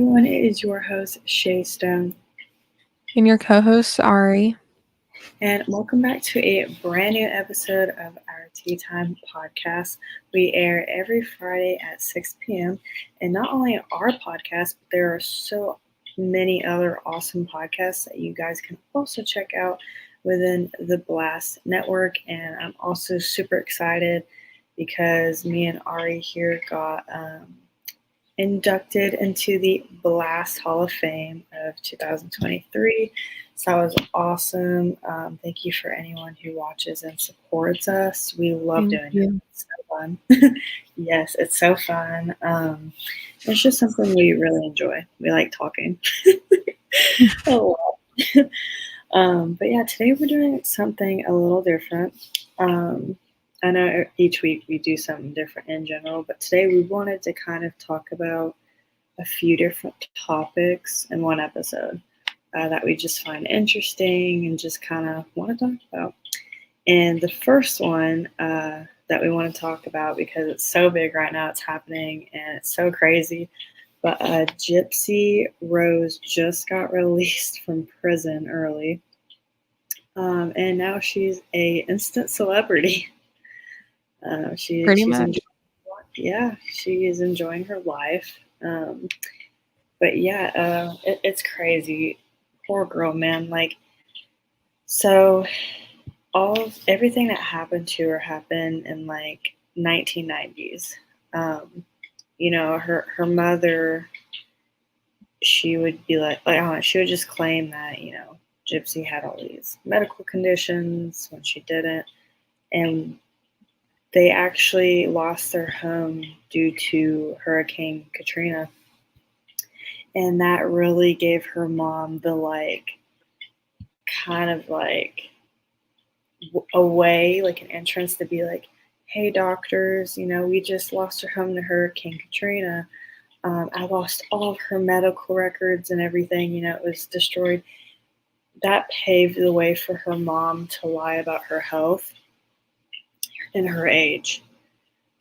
everyone, it is your host, Shay Stone, And your co-host, Ari. and welcome back to a brand new episode of our Tea Time podcast. We air every Friday at 6 p.m. And not only our podcast, but there are so many other awesome podcasts that you guys can also check out within the Blast Network. And I'm also super excited because me and Ari here got inducted into the Blast Hall of Fame of 2023. So that was awesome. Thank you for anyone who watches and supports us. We love Thank doing it. you. It's so fun. Yes, it's so fun. It's just something we really enjoy. We like talking a lot. But yeah, today we're doing something a little different. I know each week we do something different in general, but today we wanted to kind of talk about a few different topics in one episode that we just find interesting and just kind of want to talk about. And the first one that we want to talk about, because it's so big right now, it's happening and it's so crazy. But Gypsy Rose just got released from prison early, and now she's a instant celebrity. Pretty She's much. she is enjoying her life. But yeah, it's crazy. Poor girl, man. Like, so everything that happened to her happened in like 1990s. Her mother, she would be like I don't know, she would just claim that Gypsy had all these medical conditions when she didn't, and they actually lost their home due to Hurricane Katrina. And that really gave her mom the kind of a way, like an entrance to be like, hey, doctors, we just lost her home to Hurricane Katrina. I lost all of her medical records and everything, it was destroyed. That paved the way for her mom to lie about her health and her age.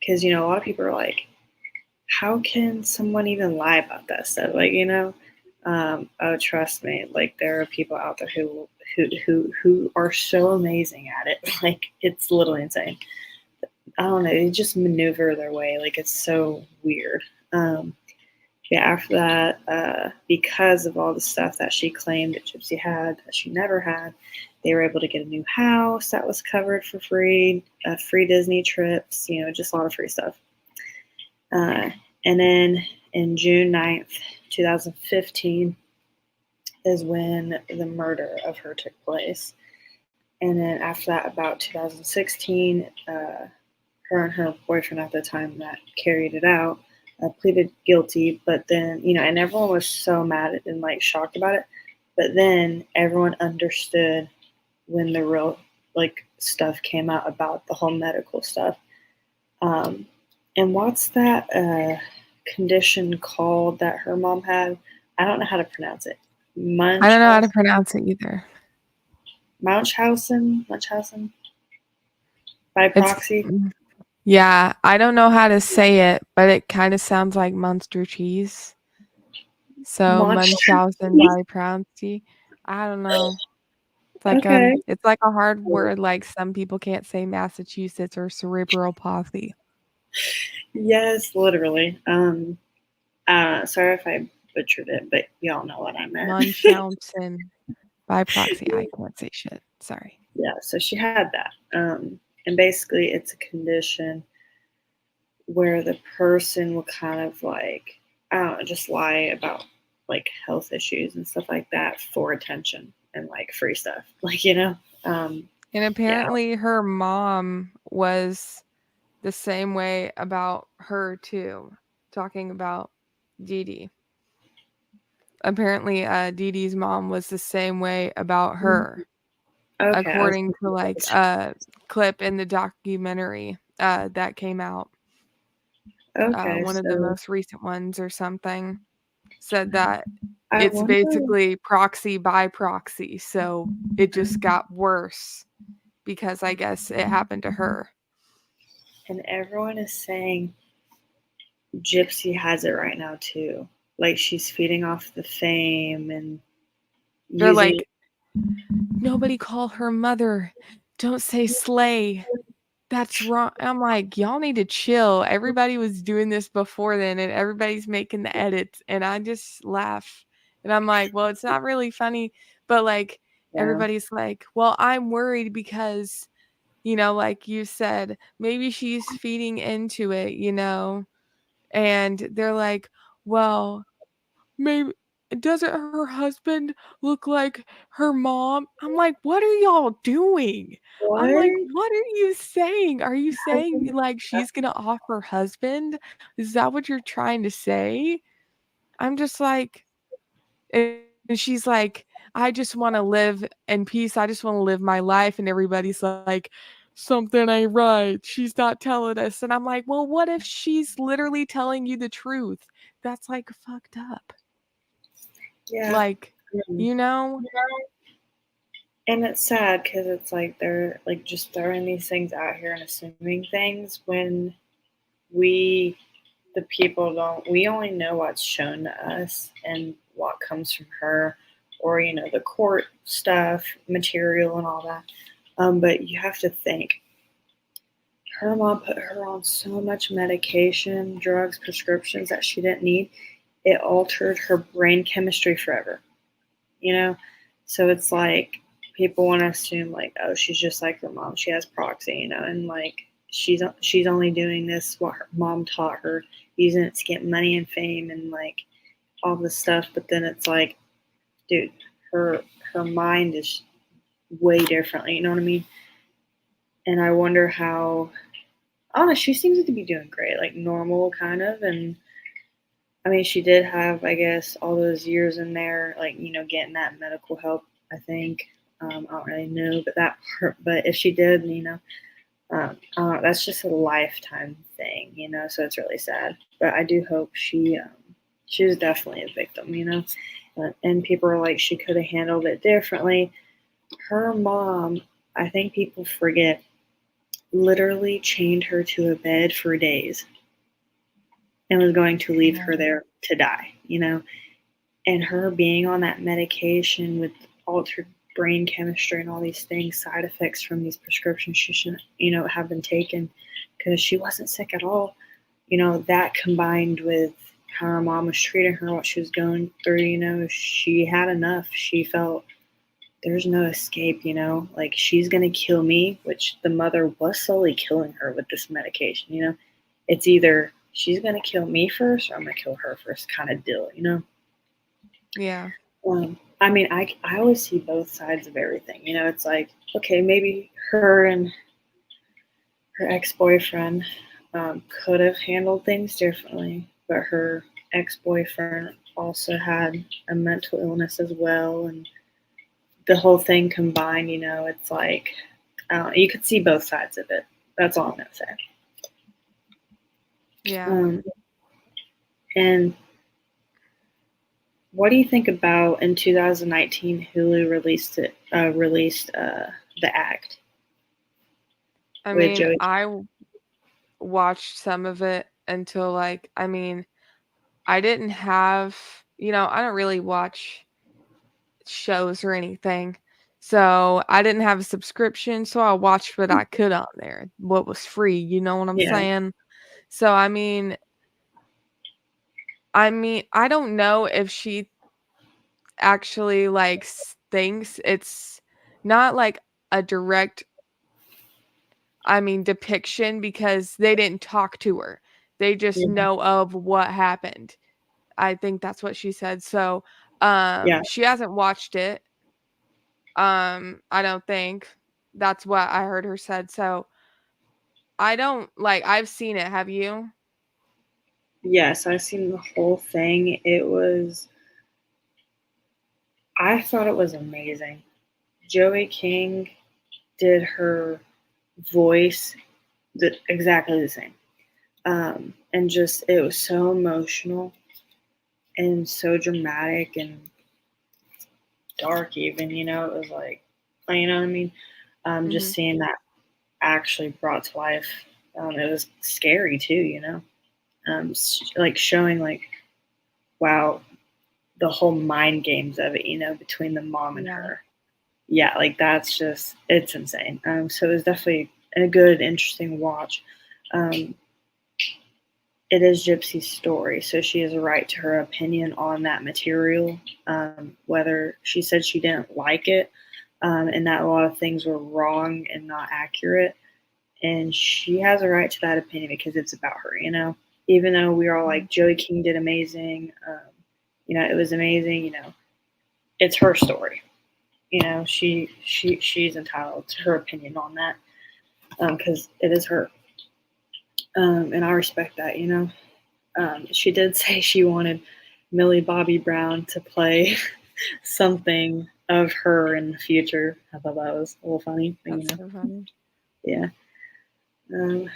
Because, a lot of people are like, how can someone even lie about that stuff? Oh, trust me, like there are people out there who are so amazing at it. Like it's literally insane. I don't know, they just maneuver their way. Like it's so weird. Yeah, after that, because of all the stuff that she claimed that Gypsy had that she never had, they were able to get a new house that was covered for free, free Disney trips, just a lot of free stuff. And then in June 9th, 2015 is when the murder of her took place. And then after that, about 2016, her and her boyfriend at the time that carried it out pleaded guilty. But then, and everyone was so mad and like shocked about it. But then everyone understood when the real stuff came out about the whole medical stuff. And what's that condition called that her mom had? I don't know how to pronounce it. I don't know how to pronounce it either. Munchausen by proxy. Yeah, I don't know how to say it, but it kind of sounds like Munster cheese. So Munchausen by proxy. I don't know. It's like Okay. it's like a hard word. Like some people can't say Massachusetts or cerebral palsy. Yes, literally. Sorry if I butchered it, but y'all know what I meant. Munchausen by proxy. I can't say shit. Sorry. Yeah, so she had that. And basically it's a condition where the person will kind of like, I don't know, just lie about like health issues and stuff like that for attention and like free stuff. And apparently her mom was the same way about her too, talking about Dee Dee. Apparently Dee Dee's mom was the same way about her. Okay, according to like a clip in the documentary that came out. Okay, one of the most recent ones or something said that I it's wonder, basically proxy by proxy. So it just got worse because I guess it happened to her. and everyone is saying Gypsy has it right now too. like she's feeding off the fame and They're using. like, nobody call her mother. Don't say slay. That's wrong. I'm like, y'all need to chill. Everybody was doing this before then, and everybody's making the edits, and I just laugh. And I'm like, well, it's not really funny, but like Yeah. everybody's like, well, I'm worried because, like you said, maybe she's feeding into it. And they're like, well, maybe doesn't her husband look like her mom? I'm like, "What are y'all doing?" I'm like, What? "What are you saying? Are you saying, like, she's gonna off her husband? Is that what you're trying to say?" I'm just like and she's like, "I just wanna live in peace. I just wanna live my life," and everybody's like, "Something ain't right. She's not telling us." And I'm like, "Well, what if she's literally telling you the truth? That's, like, fucked up." Yeah. Like, you know? And it's sad because it's like they're like just throwing these things out here and assuming things when we, the people, don't. We only know what's shown to us and what comes from her, or the court stuff, material, and all that. But you have to think. Her mom put her on so much medication, drugs, prescriptions that she didn't need. It altered her brain chemistry forever. You know, so it's like people want to assume like, oh, she's just like her mom. She has proxy, and like she's only doing this what her mom taught her, using it to get money and fame and like all this stuff. But then it's like, dude, her her mind is way differently. You know what I mean? And I wonder how. I don't know. She seems to be doing great, like normal kind of, and I mean, she did have, I guess, all those years in there, like, getting that medical help, I think. I don't really know, but that part, but if she did, that's just a lifetime thing, so it's really sad. But I do hope she was definitely a victim, and people are like, she could have handled it differently. Her mom, I think people forget, literally chained her to a bed for days and was going to leave her Yeah. there to die, and her being on that medication with altered brain chemistry and all these things, side effects from these prescriptions she shouldn't, have been taken because she wasn't sick at all. That combined with how her mom was treating her, what she was going through, she had enough. She felt there's no escape, like she's going to kill me, which the mother was slowly killing her with this medication, It's either she's going to kill me first or I'm going to kill her first kind of deal. Yeah. I mean, I always see both sides of everything. It's like, okay, maybe her and her ex boyfriend could have handled things differently, but her ex boyfriend also had a mental illness as well. And the whole thing combined, it's like, you could see both sides of it. That's all I'm going to say. Yeah. Um, and what do you think about in 2019 Hulu released The Act I with mean, Joey? watched some of it until, like, I mean, I didn't have, I don't really watch shows or anything. So I didn't have a subscription, so I watched what I could on there, what was free, you know what I'm Yeah, saying? So I mean, I don't know if she actually like thinks it's not like a direct, depiction because they didn't talk to her. They just yeah, know of what happened. I think that's what she said. So, yeah. she hasn't watched it. I don't think. That's what I heard her said. So, I don't like I've seen it. Have you? Yes, I've seen the whole thing. I thought it was amazing. Joey King did her voice exactly the same. And just, it was so emotional and so dramatic and dark, even, it was like, you know what I mean? Just Mhm. seeing that actually brought to life. It was scary too, like showing like wow, the whole mind games of it, between the mom and Yeah. her. Yeah, like that's just it's insane. So it was definitely a good, interesting watch. Um, it is Gypsy's story, so she has a right to her opinion on that material. Whether she said she didn't like it, and that a lot of things were wrong and not accurate, and she has a right to that opinion because it's about her. Even though we are all like Joey King did amazing, it was amazing. It's her story. She's entitled to her opinion on that because it is her, and I respect that. She did say she wanted Millie Bobby Brown to play something of her in the future. I thought that was a little funny, That's so funny. yeah. Um,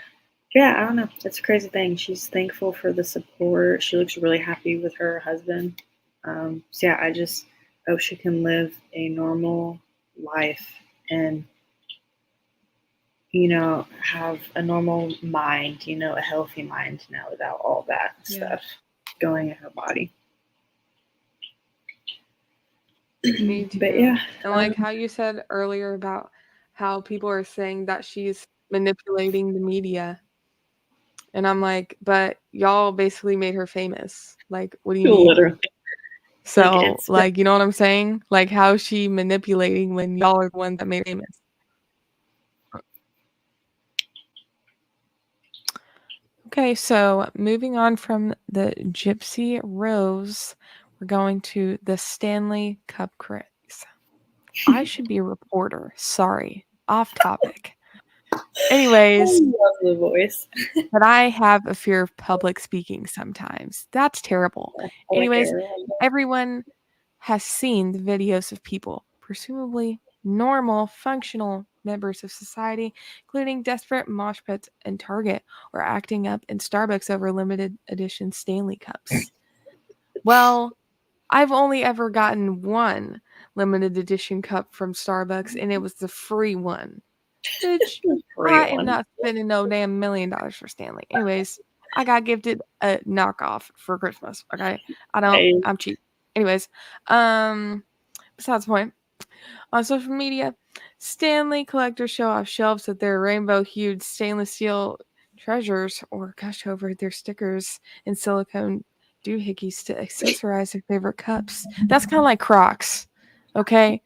yeah, I don't know. It's a crazy thing. She's thankful for the support. She looks really happy with her husband. So yeah, I just hope she can live a normal life and have a normal mind, a healthy mind now without all that Yeah. stuff going in her body. Me But too. yeah, And like how you said earlier about how people are saying that she's manipulating the media. And I'm like, but y'all basically made her famous. Like, what do you mean? literally, like So, like, you know what I'm saying? Like, how is she manipulating when y'all are the ones that made her famous? Okay, so moving on from the Gypsy Rose, we're going to the Stanley Cup craze. I should be a reporter. Sorry, off topic. I Anyways, love the voice. but I have a fear of public speaking sometimes. That's terrible. I like Anyways, everyone. everyone has seen the videos of people, presumably normal, functional members of society, including desperate mosh pits in Target or acting up in Starbucks over limited edition Stanley Cups. Well, I've only ever gotten one limited edition cup from Starbucks, and it was the free one. Bitch, Free I am one. not spending no damn $1,000,000 for Stanley. Anyways, I got gifted a knockoff for Christmas. Okay. I I'm cheap. Anyways, besides the point. On social media, Stanley collectors show off shelves with their rainbow hued stainless steel treasures or gush over their stickers and silicone doohickeys to accessorize their favorite cups. That's kind of like Crocs. Okay?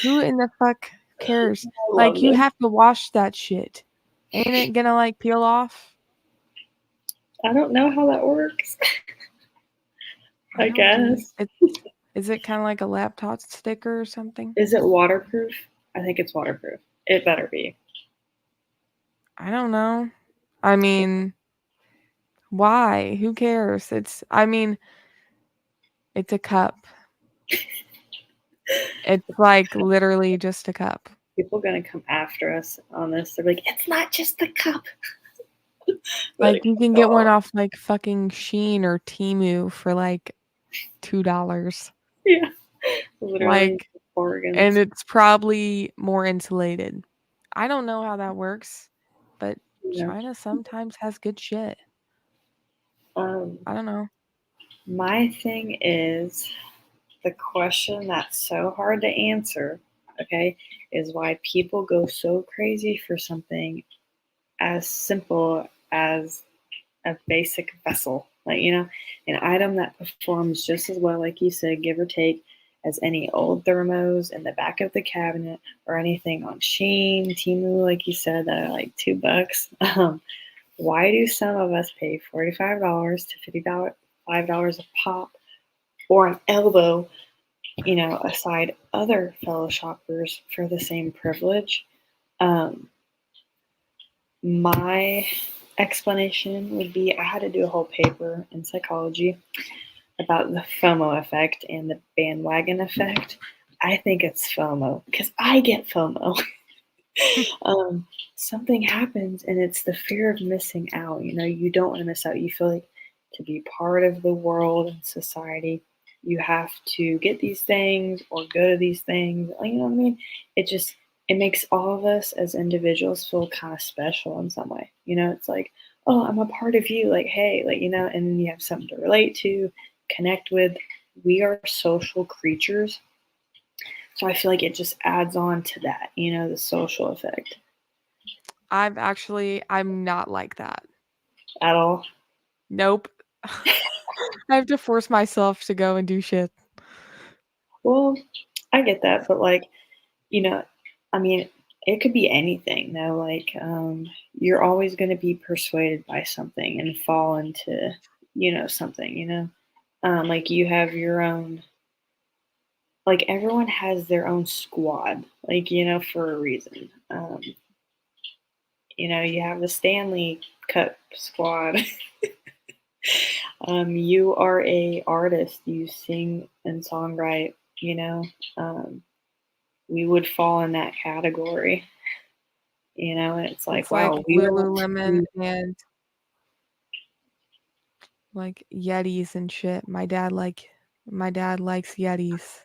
Who in the fuck cares? love Like, you this. have to wash that shit. Ain't it gonna, like, peel off? I don't know how that works. I I don't do guess. it. Is it kind of like a laptop sticker or something? Is it waterproof? I think it's waterproof. It better be. I don't know. I mean, why? Who cares? I mean, it's a cup. It's like literally just a cup. People are gonna come after us on this. They're like, it's not just the cup. Like Like, you can get one oh, off like fucking Shein or Temu for like $2. yeah, literally Like, and bargains. it's probably more insulated. I don't know how that works, but You know, China sometimes has good shit. um, I don't know. my thing is the question that's so hard to answer. Okay, is why people go so crazy for something as simple as a basic vessel, like an item that performs just as well, like you said, give or take, as any old thermos in the back of the cabinet or anything on Sheen, Temu, like you said, that are like $2. Why do some of us pay $45 to $55 a pop or an elbow, aside other fellow shoppers for the same privilege? Um, my explanation would be I had to do a whole paper in psychology about the FOMO effect and the bandwagon effect. I think it's FOMO because I get FOMO. um, Something happens and it's the fear of missing out. You don't want to miss out. You feel like to be part of the world and society, you have to get these things or go to these things. You know what I mean? It makes all of us as individuals feel kind of special in some way. It's like, oh, I'm a part of you. Like, hey, like, and then you have something to relate to, connect with. We are social creatures. So I feel like it just adds on to that, the social effect I'm not like that. at all. Nope. I have to force myself to go and do shit. Well, I get that, but like, you know, I mean, it could be anything though. Like, you're always going to be persuaded by something and fall into, something, like you have your own, like everyone has their own squad, like, for a reason. You have the Stanley Cup squad. You are a artist, you sing and songwrite, um, we would fall in that category, and it's like, It's like wow, we are Lululemon two. and like Yetis and shit. My dad likes Yetis.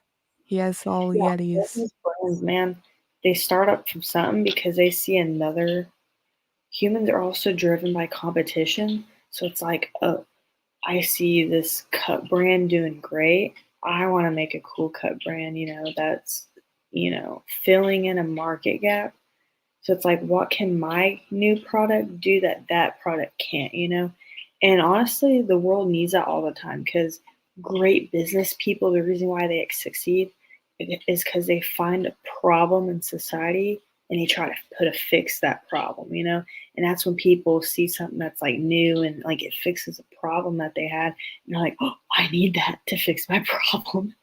He has all Yeah, Yetis. business brands, man, they start up from something because they see another. Humans are also driven by competition, so it's like, oh, I see this cup brand doing great. I want to make a cool cup brand, that's, filling in a market gap. So it's like, what can my new product do that that product can't? And honestly, the world needs that all the time because great business people, the reason why they succeed is because they find a problem in society and they try to put a fix that problem. And that's when people see something that's like new and like it fixes a problem that they had. And they're like, oh, I need that to fix my problem.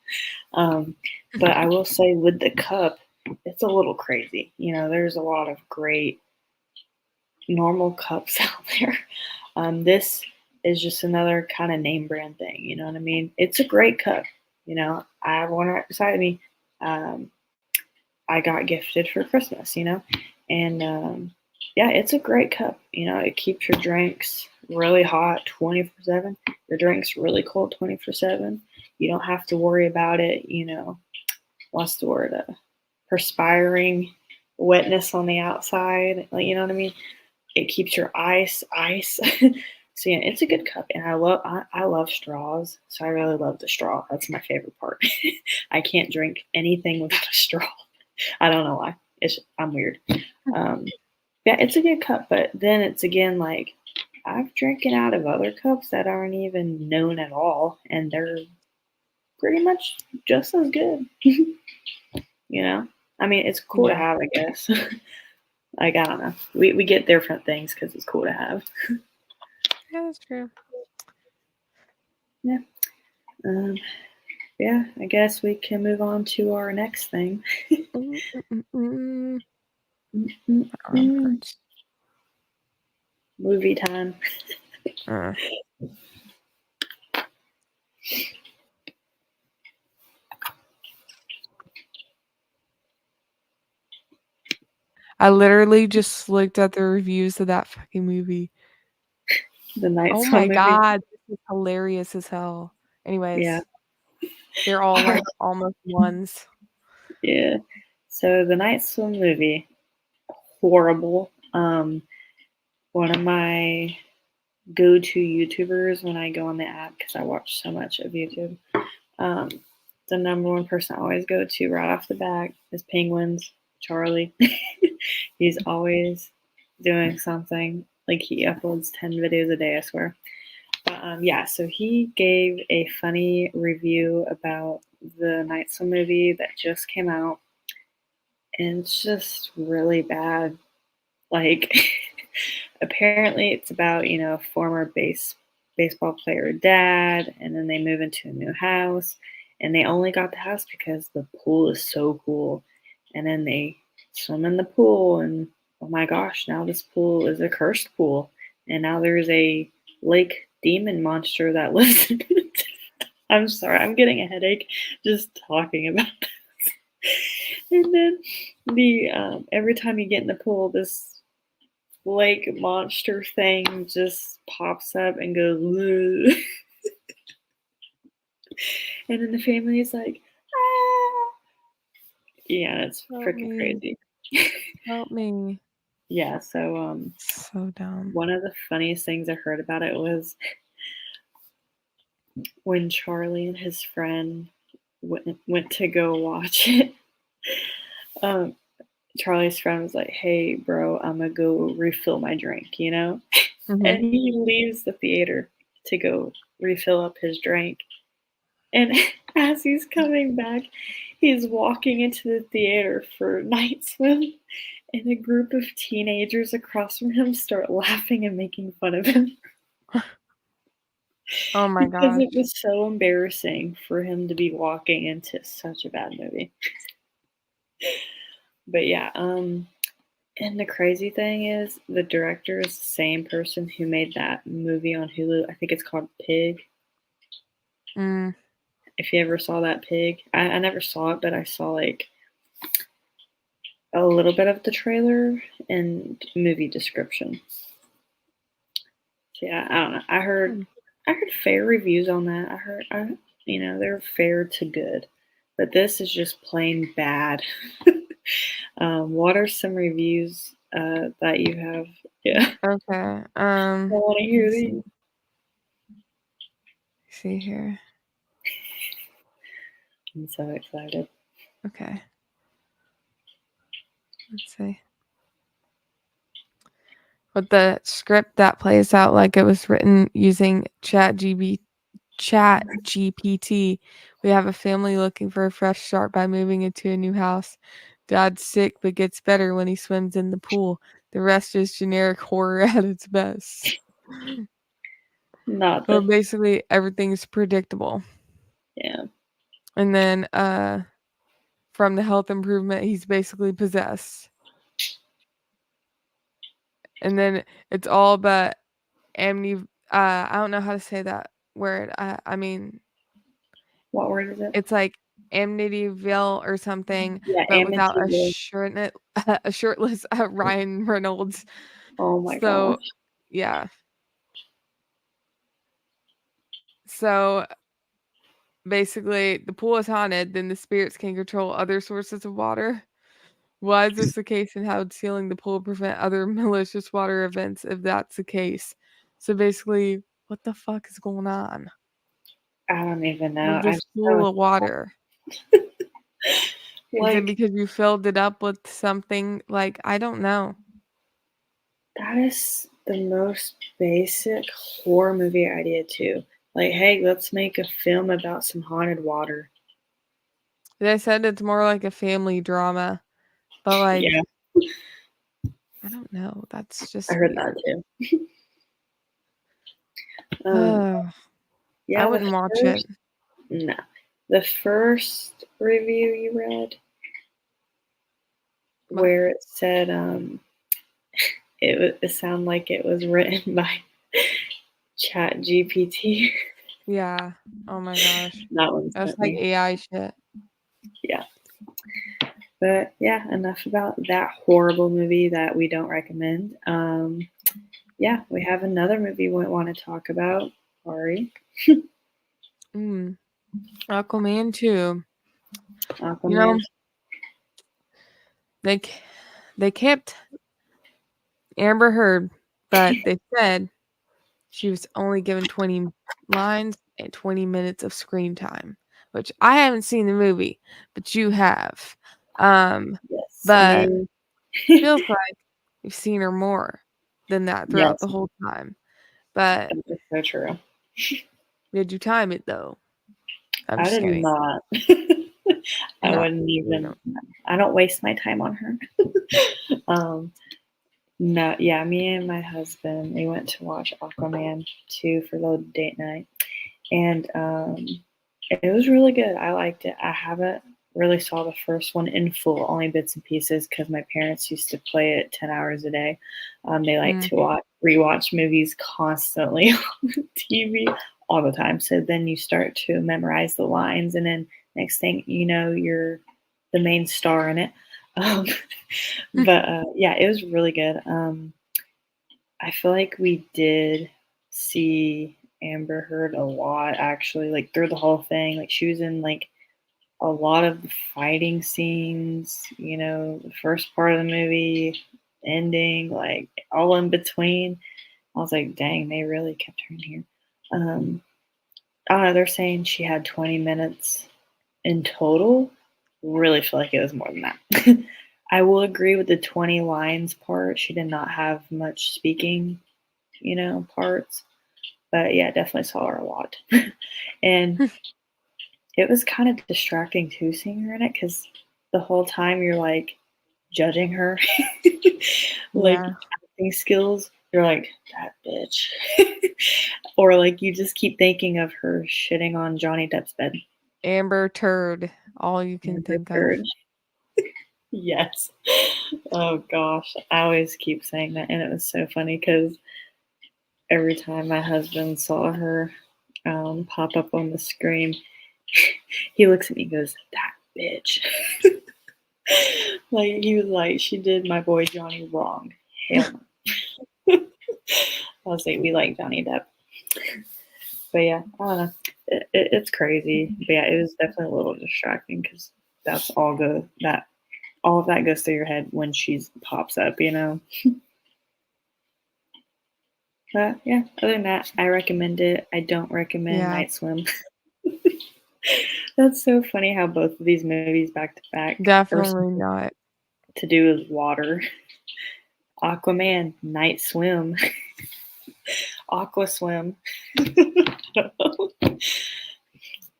Um, but I will say with the cup, it's a little crazy. There's a lot of great normal cups out there. This is just another kind of name brand thing. You know what I mean? It's a great cup. I have one right beside me. Um, I got gifted for Christmas, and yeah, it's a great cup. It keeps your drinks really hot 24/7. Your drinks really cold 24/7. You don't have to worry about it. What's the word? Perspiring, wetness on the outside. Like, you know what I mean? It keeps your ice. So yeah, it's a good cup, and I love straws. So I really love the straw. That's my favorite part. I can't drink anything without a straw. I don't know why. I'm weird. Um, yeah, it's a good cup, but then it's again like I've drinking out of other cups that aren't even known at all, and they're pretty much just as good. I mean, it's cool to Yeah. have, I guess. Like, I don't know. We get different things because it's cool to have. Yeah, that's true. Yeah. Um, yeah, I guess we can move on to our next thing. Mm, mm, mm, mm. Arm Mm-mm-mm. hurts. Movie time. Uh. I literally just looked at the reviews of that fucking movie. The Night Oh Swim my movie. god, this is hilarious as hell. Yeah. Anyways, they're all, All right. like, almost ones. Yeah. So the Night Swim movie, horrible. One of my go-to YouTubers when I go on the app because I watch so much of YouTube. Um, the number one person I always go to right off the bat is Penguins, Charlie. He's always doing something. Like he uploads 10 videos a day, I swear. But yeah, so he gave a funny review about the Night Swim movie that just came out. And it's just really bad. Like, apparently it's about, a former baseball player dad, and then they move into a new house, and they only got the house because the pool is so cool. And then they swim in the pool, and oh my gosh, now this pool is a cursed pool, and now there's a lake demon monster that lives in it. I'm sorry, I'm getting a headache just talking about this. And then the every time you get in the pool, this lake monster thing just pops up and goes, "Ugh." And then the family is like, ah. Yeah, it's Help freaking me. crazy. Help me. Yeah, so So dumb. one of the funniest things I heard about it was when Charlie and his friend went to go watch it. Um, Charlie's friend was like, "Hey, bro, I'm gonna go refill my drink," you know? Mhm. And he leaves the theater to go refill up his drink. And as he's coming back, he's walking into the theater for night swim, and a group of teenagers across from him start laughing and making fun of him Oh my because it gosh. was so embarrassing for him to be walking into such a bad movie. But yeah, and the crazy thing is the director is the same person who made that movie on Hulu. I think it's called Pig. Mm, If you ever saw that Pig, I never saw it, but I saw like a little bit of the trailer and movie description. So yeah, I don't know. hmm. I heard fair reviews on that. They're fair to good, but this is just plain bad. What are some reviews that you have? Yeah, Okay. I want to hear Let's these. see here. I'm so excited. Okay. Let's see. With the script that plays out like it was written using Chat GPT. We have a family looking for a fresh start by moving into a new house. Dad's sick but gets better when he swims in the pool. The rest is generic horror at its best. Not So the basically everything's predictable. Yeah. And then from the health improvement, he's basically possessed. And then it's all about amni I don't know how to say that word. I mean, What word is it? it's like Amityville or something, Yeah, but without Amityville. a shirtless Ryan Reynolds. Oh my So, gosh. yeah. So basically, the pool is haunted, then the spirits can control other sources of water. Why is this the case, and how would sealing the pool prevent other malicious water events if that's the case? So basically, what the fuck is going on I don't even with know. I'm this pool so of water? Is it like because you filled it up with something like I don't know. that is the most basic horror movie idea too. Like, hey, let's make a film about some haunted water. They said it's more like a family drama, but Yeah, like I don't know. That's I just heard that weird. too. Um, Oh, I yeah, wouldn't watch it. no, the first review you read But where it said it sounded like it was written by Chat GPT. yeah. Oh my gosh. That one That's sent like me. AI shit. Yeah. But yeah, enough about that horrible movie that we don't recommend. Yeah, we have another movie we want to talk about. Ari, Mm. Aquaman 2. You Aquaman. know, they k- they kept Amber Heard, but they said she was only given 20 lines and 20 minutes of screen time, which I haven't seen the movie, but you have. Um, Yes, I but mean, feels like you've seen her more than that throughout the yes, whole time. But that is so true. did you time it though? I'm I just did kidding. not. I No, wouldn't you even. don't. I don't waste my time on her. um, no, yeah, me and my husband we went to watch Aquaman 2 for the date night, and it was really good. I liked it. I haven't really saw the first one in full, only bits and pieces, because my parents used to play it 10 hours a day. They like Mm, to rewatch movies constantly on TV all the time. So then you start to memorize the lines, and then next thing you know, you're the main star in it. Um, but yeah, it was really good. I feel like we did see Amber Heard a lot actually, like through the whole thing. Like she was in like a lot of the fighting scenes, the first part of the movie, ending, like all in between. I was like, dang, they really kept her in here. Um, I don't know, they're saying she had 20 minutes in total. Really feel like it was more than that. I will agree with the 20 lines part. She did not have much speaking, parts. But yeah, definitely saw her a lot. And it was kind of distracting too seeing her in it because the whole time you're like judging her, like Yeah. acting skills. You're like, that bitch. Or like you just keep thinking of her shitting on Johnny Depp's bed. Amber Turd, all you can Amber think of. Heard. Yes. Oh gosh. I always keep saying that. And it was so funny because every time my husband saw her pop up on the screen, he looks at me and goes, that bitch. Like he was like, she did my boy Johnny wrong. Hell no. I was like, we like Johnny Depp. But yeah, I don't know. It's crazy. But yeah, it was definitely a little distracting because that's all of that goes through your head when she pops up, But yeah, other than that, I recommend it. I don't recommend Yeah, Night Swim. That's so funny how both of these movies back to back are definitely something not. to do with water. Aquaman, Night Swim, Aqua Swim.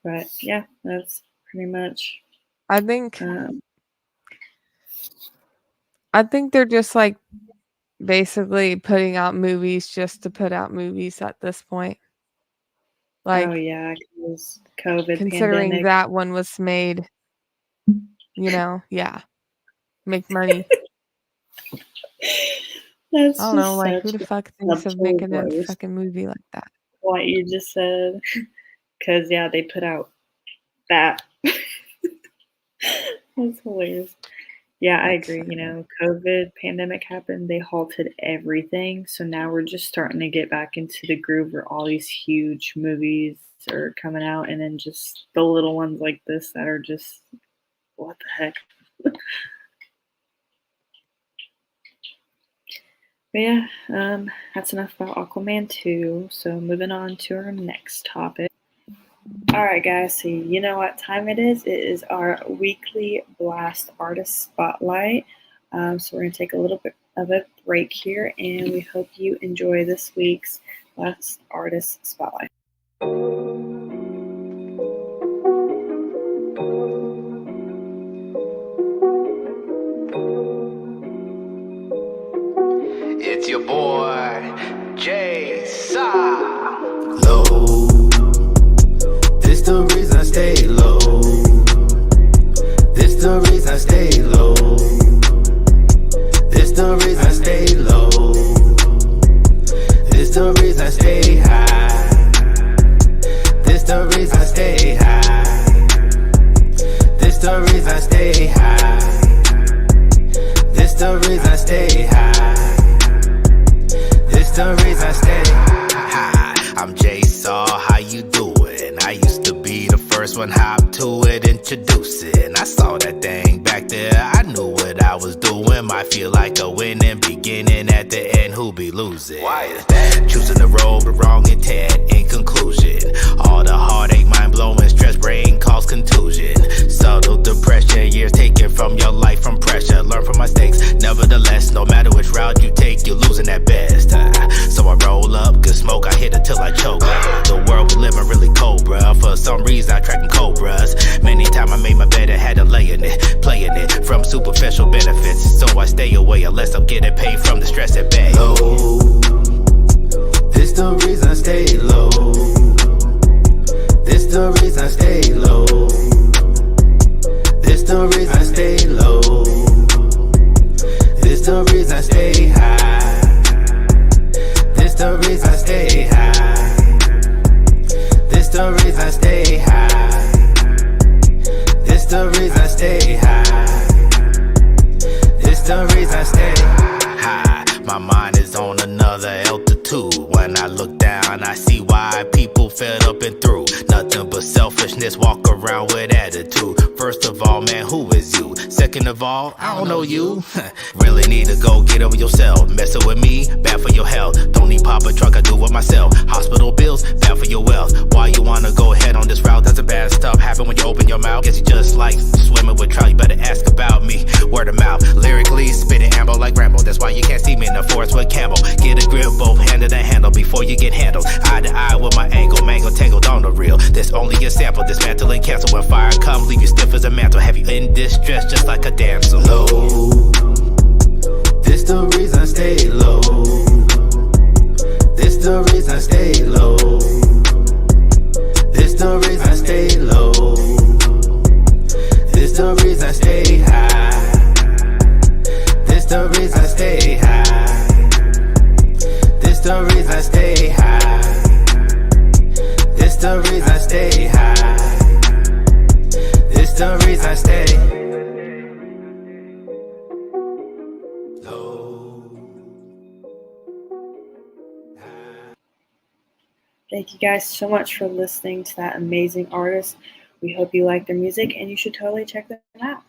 But yeah, that's pretty much. I think Um, I think they're just like basically putting out movies just to put out movies at this point. oh Like yeah, because COVID considering pandemic. that one was made, yeah, make money. I That's don't know, just like who such the a fuck thinks of subtle making a roast. fucking movie like that? What you just said, because yeah, they put out that. That's hilarious. Yeah, I That's agree. funny. COVID pandemic happened, they halted everything. So now we're just starting to get back into the groove where all these huge movies are coming out and then just the little ones like this that are just what the heck. But yeah, that's enough about Aquaman 2. So moving on to our next topic. All right, guys. So you know what time it is? It is our weekly Blast Artist Spotlight. So we're gonna take a little bit of a break here, and we hope you enjoy this week's Blast Artist Spotlight. It's your boy, Jay Sa. Low. This the reason I stay low. This the reason I stay low. This the reason I stay low. This the reason I stay high. This the reason I stay high. This the reason I stay high. This the reason I stay high. This the reason I stay high. I'm Jay Saw, how you doing? I used to be the first one hop to it, introducing. I saw that thing back there, I knew what I was doing. Might feel like a winning beginning, at the end who be losing? Why is that? Choosing the road, the wrong intent. In conclusion, all the heartache, mind blowing, stress, brain cause contusion. Subtle depression, years taken from your life from pressure. Learn from mistakes, nevertheless, no matter which route you take, you're losing at best. So I roll up, good smoke, I hit it till I choke. The world we living really cold, bruh. For some reason I tracking cobras. Many times I made my bed and had to lay in it, playing it from superficial benefits. So I stay away unless I'm getting paid from the stress at bay. Low. This the reason I stay low. This the reason I stay low. This the reason I stay low. This the reason I stay high. This the reason I stay high. This the reason I stay high. This the reason I stay high. This the reason I stay high. My mind is on another altitude. When I look down, I see why people fed up and through. Nothing but selfishness, walk around with attitude. First of all, man, who is you? Second of all, I don't know you. Really need to go get over yourself. Messing with me, bad for your health. Don't need pop a truck, I do it myself. Hospital bills, bad for your wealth. Why you wanna go ahead on this route? That's a bad stuff happen when you open your mouth. Guess you just like swimming with trout. You better ask about me, word of mouth. Lyrically, spitting ammo like Rambo. That's why you can't see me in the forest with Campbell. Get a grip, both handed and handle before you get handled. Eye to eye with my angle, mango tangled on the reel. This only a sample, dismantle and cancel. When fire come, leave you stiff as a mantle. Have you in distress just like a damsel. Low. This the reason I stay low. This the reason I stay low. This the reason I stay low. This the reason I stay high. This the reason I stay high. This the reason I stay high. This the reason I stay high. This the reason I stay low. Thank you guys so much for listening to that amazing artist. We hope you like their music, and you should totally check them out.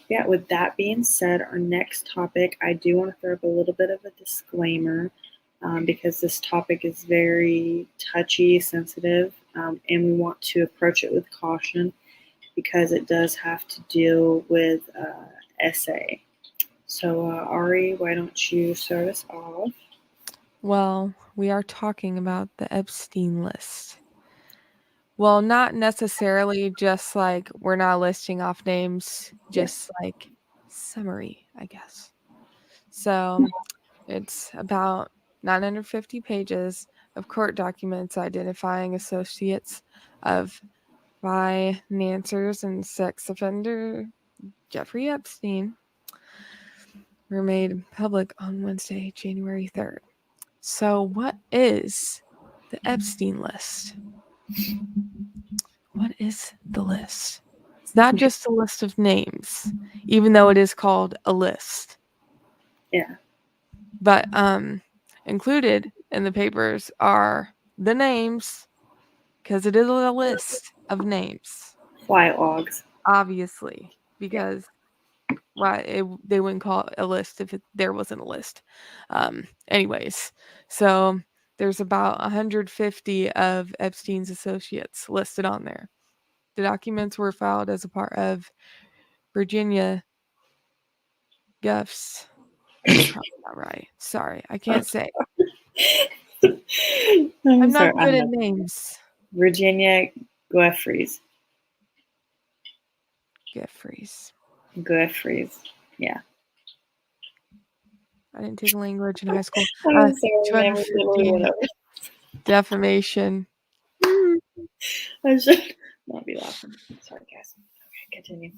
Yeah, with that being said, our next topic, I do want to throw up a little bit of a disclaimer because this topic is very touchy, sensitive, and we want to approach it with caution because it does have to deal with essay. So, Ari, why don't you start us off? Well, we are talking about the Epstein list. Well, not necessarily just like we're not listing off names, just like summary, I guess. So it's about 950 pages of court documents identifying associates of financiers and sex offender Jeffrey Epstein were made public on Wednesday, January 3rd. So what is the Epstein list? What is the list? It's not just a list of names, even though it is called a list. Yeah. But included in the papers are the names, because it is a list of names. Flight logs. Obviously, because they wouldn't call it a list if there wasn't a list. Anyways, so there's about 150 of Epstein's associates listed on there. The documents were filed as a part of Virginia Guff's. That's probably not right. Sorry, I can't say. I'm not good at names. Virginia Gueffries. Gueffries. Yeah. I didn't take language in high school. I'm sorry, 215 defamation. I should not be laughing. Sorry, guys. Okay, continue.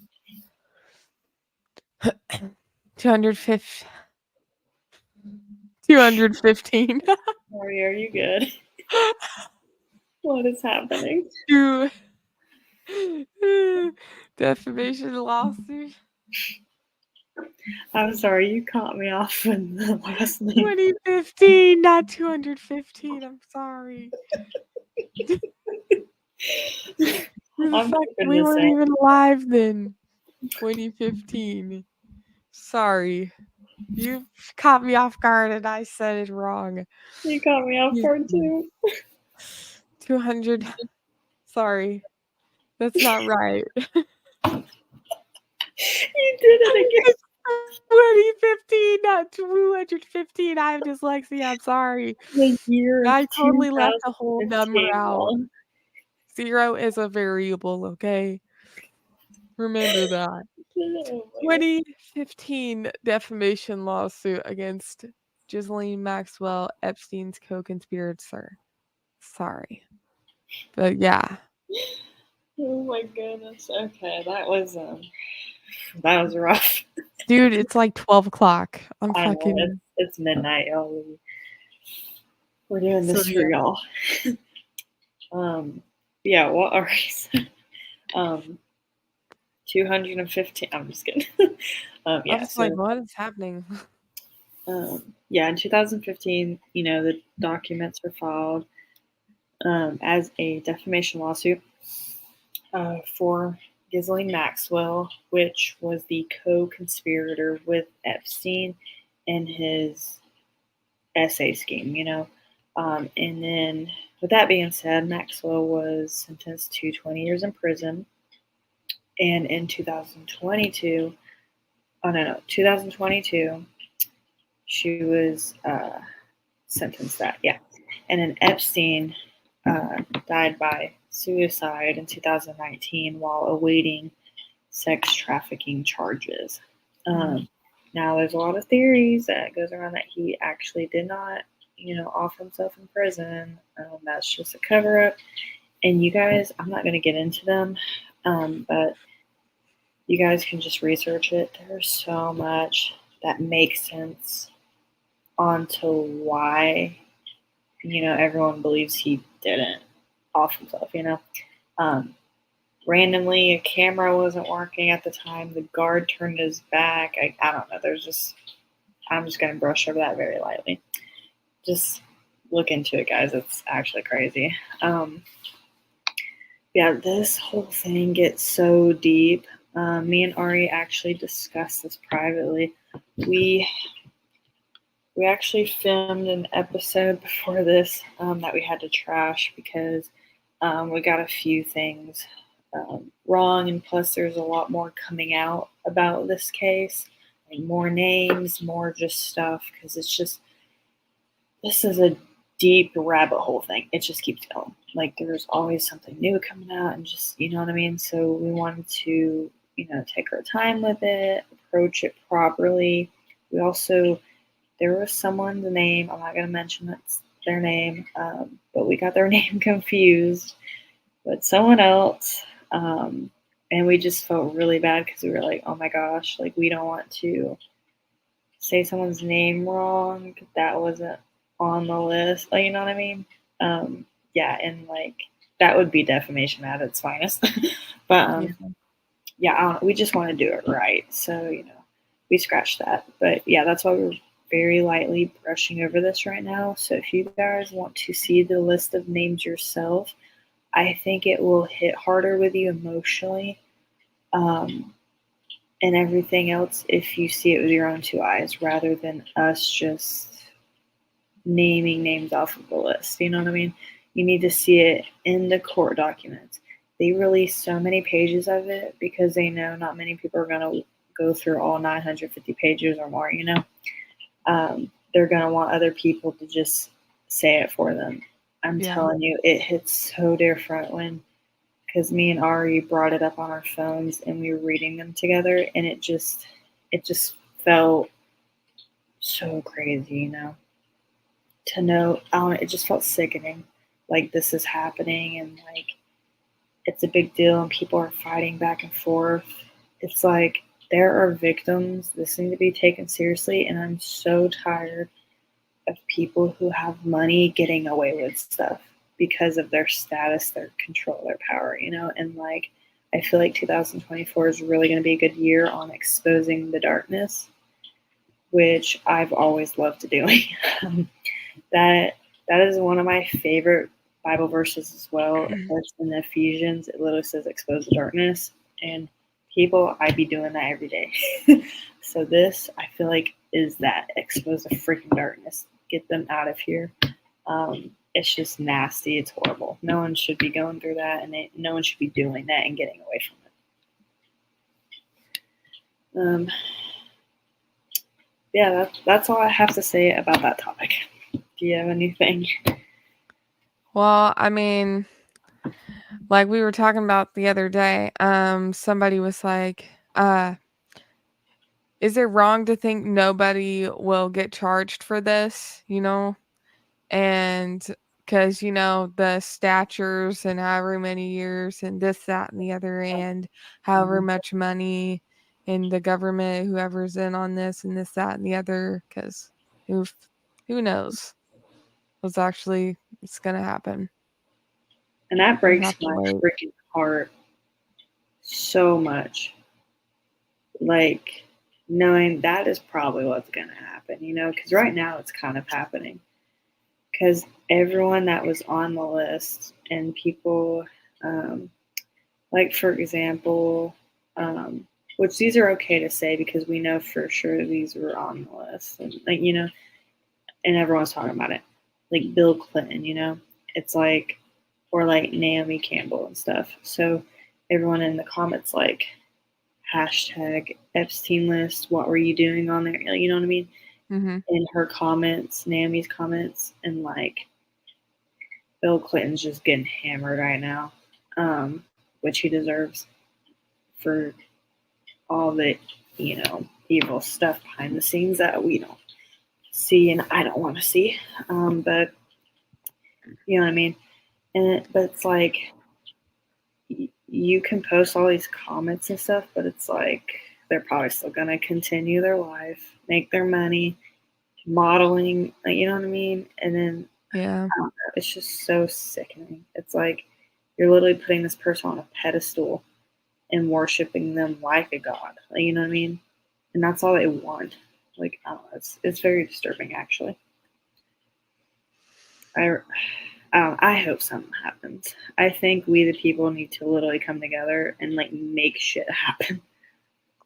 215. Sorry, are you good? What is happening? Defamation lawsuit. I'm sorry, you caught me off with the last name. 2015, not 215. I'm sorry. We weren't even alive then. 2015. Sorry. You caught me off guard and I said it wrong. You caught me off guard too. 200. Sorry. That's not right. You did it again. 2015, not 215. I have dyslexia. I'm sorry. The year I totally left the whole number out. One. 0 is a variable, okay? Remember that. 2015 defamation lawsuit against Ghislaine Maxwell, Epstein's co-conspirator. Sorry. But yeah. Oh my goodness. Okay, that was rough. Dude, it's like 12 o'clock. It's midnight, y'all. We're doing this for y'all. Yeah, what are we 215. I'm just kidding. Yeah. I was like, what is happening? Yeah, in 2015, the documents were filed as a defamation lawsuit for Ghislaine Maxwell, which was the co-conspirator with Epstein in his essay scheme, and then, with that being said, Maxwell was sentenced to 20 years in prison. And in 2022, 2022, she was sentenced that, yeah. And then Epstein died by suicide in 2019 while awaiting sex trafficking charges. Now, there's a lot of theories that goes around that he actually did not, off himself in prison. That's just a cover up. And you guys, I'm not going to get into them, but you guys can just research it. There's so much that makes sense onto why, everyone believes he didn't off himself, Randomly, a camera wasn't working at the time. The guard turned his back. I don't know. I'm just going to brush over that very lightly. Just look into it, guys. It's actually crazy. Yeah, this whole thing gets so deep. Me and Ari actually discussed this privately. We actually filmed an episode before this that we had to trash because we got a few things wrong, and plus there's a lot more coming out about this case, like more names, more just stuff, because this is a deep rabbit hole thing. It just keeps going. Like, there's always something new coming out, and just, you know what I mean? So we wanted to, take our time with it, approach it properly. We also, there was someone's name, I'm not going to mention that's their name, but we got their name confused with someone else. And we just felt really bad because we were like, oh my gosh, like, we don't want to say someone's name wrong. That wasn't on the list. Like, you know what I mean? Yeah, and like, that would be defamation at its finest. But yeah, I don't know, we just want to do it right. So, we scratched that. But yeah, that's why we're very lightly brushing over this right now. So if you guys want to see the list of names yourself, I think it will hit harder with you emotionally, and everything else if you see it with your own two eyes rather than us just naming names off of the list. You know what I mean? You need to see it in the court documents. They release so many pages of it because they know not many people are going to go through all 950 pages or more, They're going to want other people to just say it for them. I'm telling you, it hits so different because me and Ari brought it up on our phones and we were reading them together, and it just felt so crazy, to know. It just felt sickening. Like, this is happening, and like, it's a big deal, and people are fighting back and forth. It's like, there are victims. This need to be taken seriously, and I'm so tired of people who have money getting away with stuff because of their status, their control, their power, and like, I feel like 2024 is really going to be a good year on exposing the darkness, which I've always loved doing. That is one of my favorite Bible verses as well. It's in Ephesians. It literally says expose the darkness, and people, I be doing that every day. So this, I feel like, is that. Expose the freaking darkness. Get them out of here. It's just nasty. It's horrible. No one should be going through that, and no one should be doing that and getting away from it. Yeah, that's all I have to say about that topic. Do you have anything? Well, I mean, like we were talking about the other day, somebody was like, is it wrong to think nobody will get charged for this, And because, the statures and however many years and this, that, and the other, and however much money in the government, whoever's in on this and this, that, and the other, because who knows what's actually it's going to happen. And that We breaks have to my wait. freaking heart so much. Like, knowing that is probably what's going to happen, because right now it's kind of happening. Because everyone that was on the list and people Like, for example, which these are okay to say because we know for sure these were on the list. And, like, you know, and everyone's talking about it. Like Bill Clinton, you know? It's like, or like Naomi Campbell and stuff. So everyone in the comments, like, hashtag Epstein list, what were you doing on there? You know what I mean? Mm-hmm. In her comments, Naomi's comments, and like Bill Clinton's just getting hammered right now, which he deserves for all the, you know, evil stuff behind the scenes that we don't see and I don't want to see. But you know what I mean? But it's like you can post all these comments and stuff, but it's like they're probably still gonna continue their life, make their money, modeling, you know what I mean? And then Yeah. I don't know, it's just so sickening. It's like you're literally putting this person on a pedestal and worshiping them like a god. You know what I mean? And that's all they want. Like, I don't know, it's very disturbing actually. I hope something happens. I think we the people need to literally come together and like make shit happen.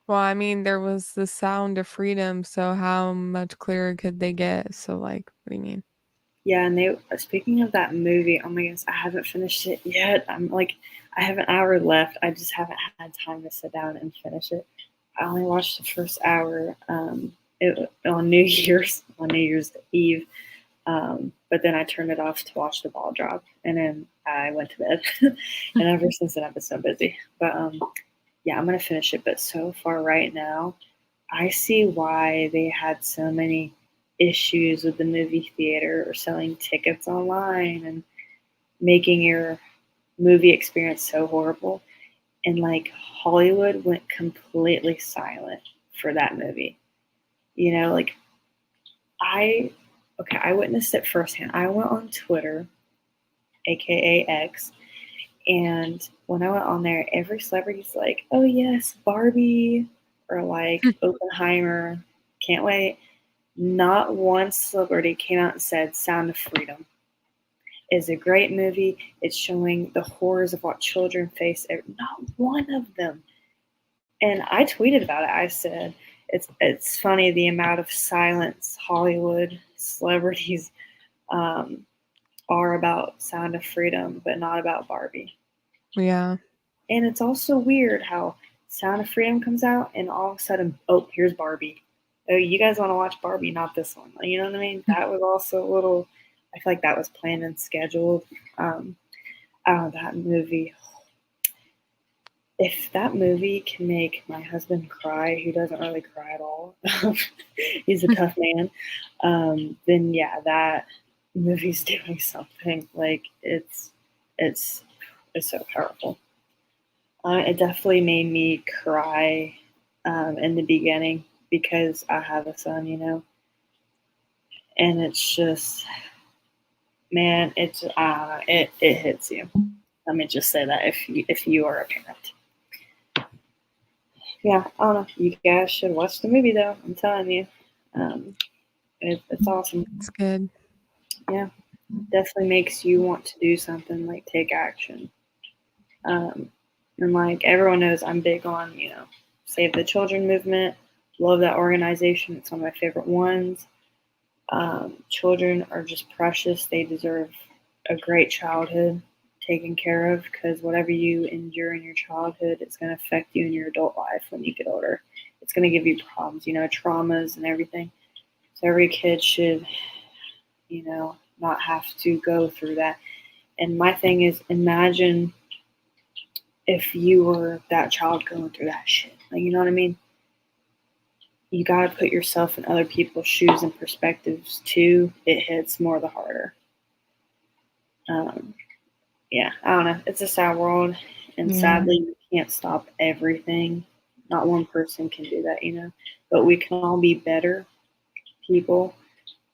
Well, I mean, there was the sound of freedom, so how much clearer could they get? So, like, what do you mean? Yeah, and they speaking of that movie, oh my goodness, I haven't finished it yet. I'm like, I have an hour left. I just haven't had time to sit down and finish it. I only watched the first hour on New Year's Eve, but then I turned it off to watch the ball drop, and then I went to bed. And ever since then, I've been so busy. But yeah, I'm gonna finish it. But so far, right now, I see why they had so many issues with the movie theater or selling tickets online and making your movie experience so horrible. And like Hollywood went completely silent for that movie. You know, like I witnessed it firsthand. I went on Twitter, aka X, and when I went on there, every celebrity's like, "Oh yes, Barbie," or like Oppenheimer, can't wait. Not one celebrity came out and said Sound of Freedom is a great movie. It's showing the horrors of what children face. Not one of them. And I tweeted about it. I said, it's funny the amount of silence Hollywood celebrities are about Sound of Freedom, but not about Barbie. Yeah. And it's also weird how Sound of Freedom comes out and all of a sudden, oh, here's Barbie. Oh, you guys want to watch Barbie, not this one. You know what I mean? That was also a little, I feel like that was planned and scheduled. I don't know, that movie. If that movie can make my husband cry, who doesn't really cry at all, he's a tough man, then yeah, that movie's doing something. Like it's so powerful. It definitely made me cry in the beginning because I have a son, you know, and it's just, man, it's it hits you. Let me just say that if you are a parent. Yeah, I don't know. You guys should watch the movie though. I'm telling you, it's awesome. It's good. Yeah, definitely makes you want to do something, like take action. And like everyone knows, I'm big on, you know, Save the Children movement. Love that organization. It's one of my favorite ones. Children are just precious. They deserve a great childhood taken care of because whatever you endure in your childhood, it's going to affect you in your adult life when you get older. It's going to give you problems, you know, traumas and everything. So every kid should, you know, not have to go through that. And my thing is, imagine if you were that child going through that shit. Like, you know what I mean? You got to put yourself in other people's shoes and perspectives too. It hits more the harder. Yeah, I don't know. It's a sad world, and sadly, you can't stop everything. Not one person can do that, you know. But we can all be better people,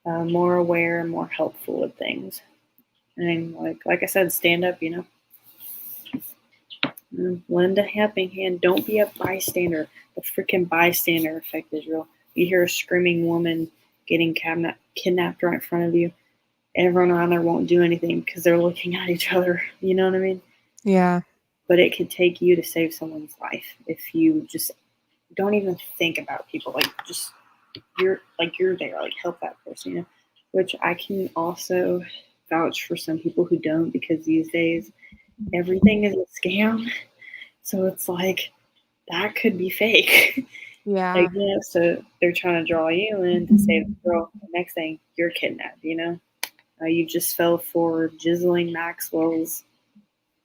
more aware, and more helpful with things. And like I said, stand up, you know. Lend a helping hand. Don't be a bystander. The freaking bystander effect is real. You hear a screaming woman getting kidnapped right in front of you. Everyone around there won't do anything because they're looking at each other. You know what I mean? Yeah. but it could take you to save someone's life if you just don't even think about people. Like, just you're there, like, help that person, you know. Which I can also vouch for some people who don't, because these days everything is a scam. So it's like that could be fake. Yeah. Like, you know, so they're trying to draw you in to save the girl. The next thing, you're kidnapped, you know. You just fell for Ghislaine Maxwell's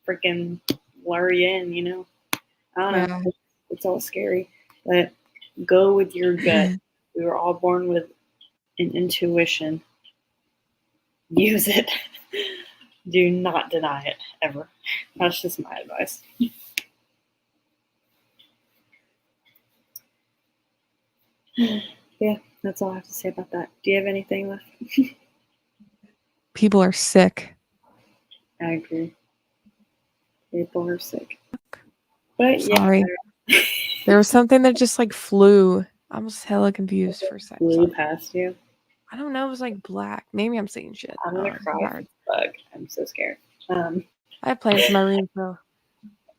freaking lure you in, you know. I don't know. Yeah. It's all scary. But go with your gut. We were all born with an intuition. Use it. Do not deny it, ever. That's just my advice. Yeah, that's all I have to say about that. Do you have anything left? People are sick. I agree. People are sick. But Sorry. yeah. There was something that just like flew. I was hella confused for a second. Flew past you. I don't know. It was like black. Maybe I'm seeing shit. I'm gonna cry if it's a bug. I'm so scared. I have plants in my room, so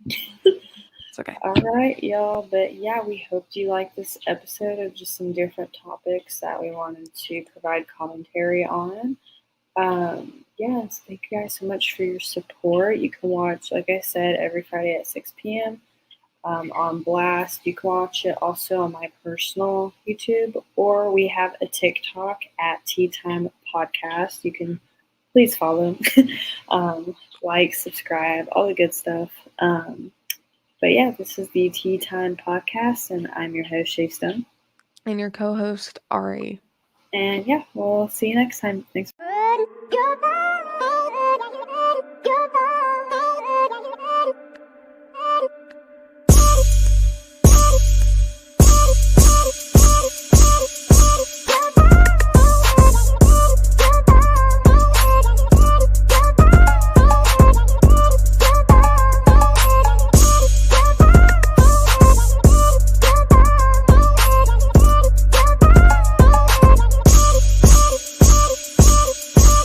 it's okay. All right, y'all. But yeah, we hope you like this episode of just some different topics that we wanted to provide commentary on. Yes, thank you guys so much for your support. You can watch, like I said, every Friday at 6 p.m. On Blast. You can watch it also on my personal YouTube, or we have a TikTok at Tea Time Podcast. You can please follow, like, subscribe, all the good stuff. But yeah, this is the Tea Time Podcast, and I'm your host, Shay Stone. And your co-host, Ari. And yeah, we'll see you next time. Thanks.